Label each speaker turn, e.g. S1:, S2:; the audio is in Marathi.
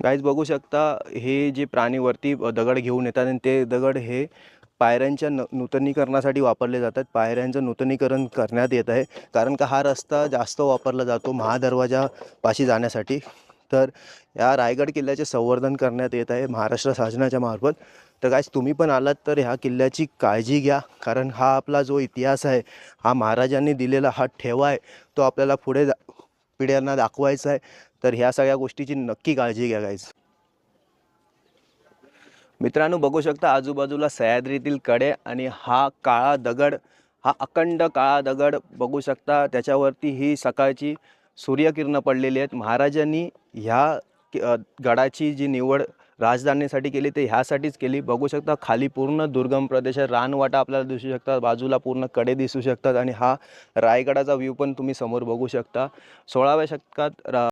S1: गाईज बघू शकता हे जे प्राणी वरती दगड घेऊन येतात आणि ते दगड हे पायऱ्यांच्या नूतनीकरणासाठी वापरले जातात। पायऱ्यांचं नूतनीकरण करण्यात येत आहे कारण का हा रस्ता जास्त वापरला जातो महादरवाजापाशी जाण्यासाठी। तर या रायगड किल्ल्याचे संवर्धन करण्यात येत आहे महाराष्ट्र शासनाच्या मार्फत। तर गाईज तुम्ही पण आलात तर ह्या किल्ल्याची काळजी घ्या कारण हा आपला जो इतिहास आहे, हा महाराजांनी दिलेला हा ठेवा आहे, तो आपल्याला पुढे पिढ्यांना दाखवायचा आहे। तर ह्या सगळ्या गोष्टीची नक्की काळजी घ्या गाईज। मित्रांनो बघू शकता आजूबाजूला सह्याद्रीतील कडे आणि हा काळा दगड, हा अखंड काळा दगड बघू शकता। त्याच्यावरती ही सकाळची सूर्यकिरणं पडलेली आहेत। महाराजांनी ह्या गडाची जी निवड राजधानीसाठी केली ते ह्यासाठीच केली। बघू शकता खाली पूर्ण दुर्गम प्रदेश, रानवाटा आपल्याला दिसू शकतात, बाजूला पूर्ण कडे दिसू शकतात आणि हा रायगडाचा व्ह्यू पण तुम्ही समोर बघू शकता। 16व्या शतकात